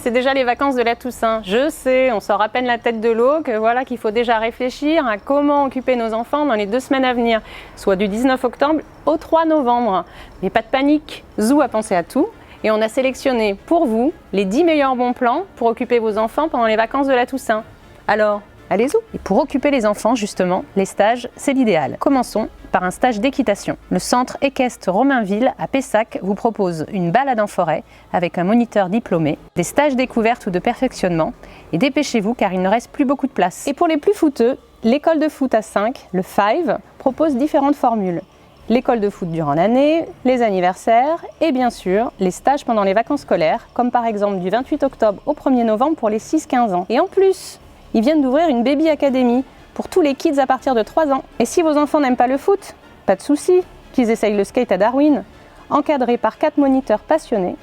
c'est déjà les vacances de la Toussaint. Je sais, on sort à peine la tête de l'eau, que voilà qu'il faut déjà réfléchir à comment occuper nos enfants dans les 2 semaines à venir, soit du 19 octobre au 3 novembre. Mais pas de panique, Zoo a pensé à tout et on a sélectionné pour vous les 10 meilleurs bons plans pour occuper vos enfants pendant les vacances de la Toussaint. Alors, allez Zoo! Et pour occuper les enfants, justement, les stages, c'est l'idéal. Commençons par un stage d'équitation. Le centre équestre Romainville à Pessac vous propose une balade en forêt avec un moniteur diplômé, des stages découvertes ou de perfectionnement, et dépêchez-vous car il ne reste plus beaucoup de place. Et pour les plus footeux, l'école de foot à 5, le Five, propose différentes formules. L'école de foot durant l'année, les anniversaires et bien sûr les stages pendant les vacances scolaires, comme par exemple du 28 octobre au 1er novembre pour les 6-15 ans. Et en plus, ils viennent d'ouvrir une Baby Academy pour tous les kids à partir de 3 ans. Et si vos enfants n'aiment pas le foot, pas de souci, qu'ils essayent le skate à Darwin. Encadré par 4 moniteurs passionnés,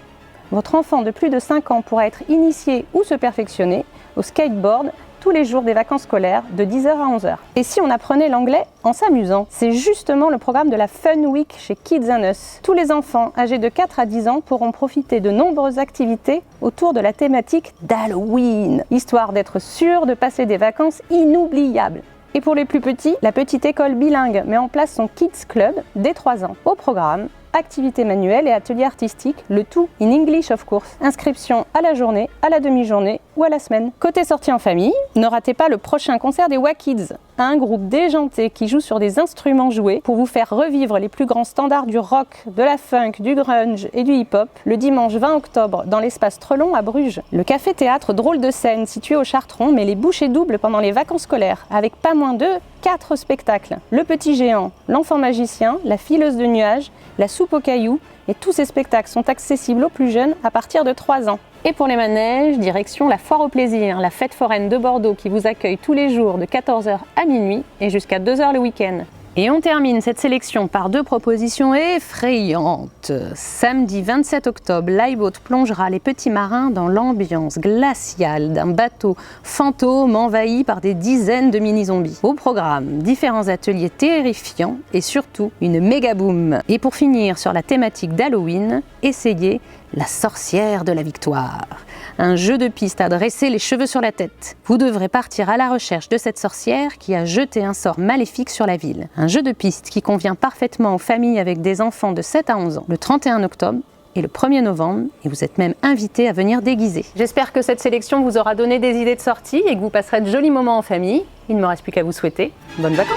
votre enfant de plus de 5 ans pourra être initié ou se perfectionner au skateboard tous les jours des vacances scolaires de 10h à 11h. Et si on apprenait l'anglais en s'amusant? C'est justement le programme de la Fun Week chez Kids and Us. Tous les enfants âgés de 4 à 10 ans pourront profiter de nombreuses activités autour de la thématique d'Halloween, histoire d'être sûr de passer des vacances inoubliables. Et pour les plus petits, la petite école bilingue met en place son Kids Club dès 3 ans. Au programme, activités manuelles et ateliers artistiques, le tout in English of course. Inscription à la journée, à la demi-journée ou à la semaine. Côté sortie en famille, ne ratez pas le prochain concert des WAKids, un groupe déjanté qui joue sur des instruments joués pour vous faire revivre les plus grands standards du rock, de la funk, du grunge et du hip-hop le dimanche 20 octobre dans l'espace Trelon à Bruges. Le café-théâtre Drôle de scène situé au Chartron met les bouchées doubles pendant les vacances scolaires avec pas moins de 4 spectacles. Le Petit Géant, l'Enfant Magicien, la Fileuse de Nuages, la Soupe aux Cailloux et tous ces spectacles sont accessibles aux plus jeunes à partir de 3 ans. Et pour les manèges, direction la Foire au Plaisir, la fête foraine de Bordeaux qui vous accueille tous les jours de 14h à minuit et jusqu'à 2h le week-end. Et on termine cette sélection par 2 propositions effrayantes. Samedi 27 octobre, l'iBoat plongera les petits marins dans l'ambiance glaciale d'un bateau fantôme envahi par des dizaines de mini-zombies. Au programme, différents ateliers terrifiants et surtout une méga boom. Et pour finir sur la thématique d'Halloween, essayez la sorcière de la victoire. Un jeu de piste à dresser les cheveux sur la tête. Vous devrez partir à la recherche de cette sorcière qui a jeté un sort maléfique sur la ville. Un jeu de piste qui convient parfaitement aux familles avec des enfants de 7 à 11 ans. Le 31 octobre et le 1er novembre, et vous êtes même invités à venir déguiser. J'espère que cette sélection vous aura donné des idées de sortie et que vous passerez de jolis moments en famille. Il ne me reste plus qu'à vous souhaiter bonnes vacances.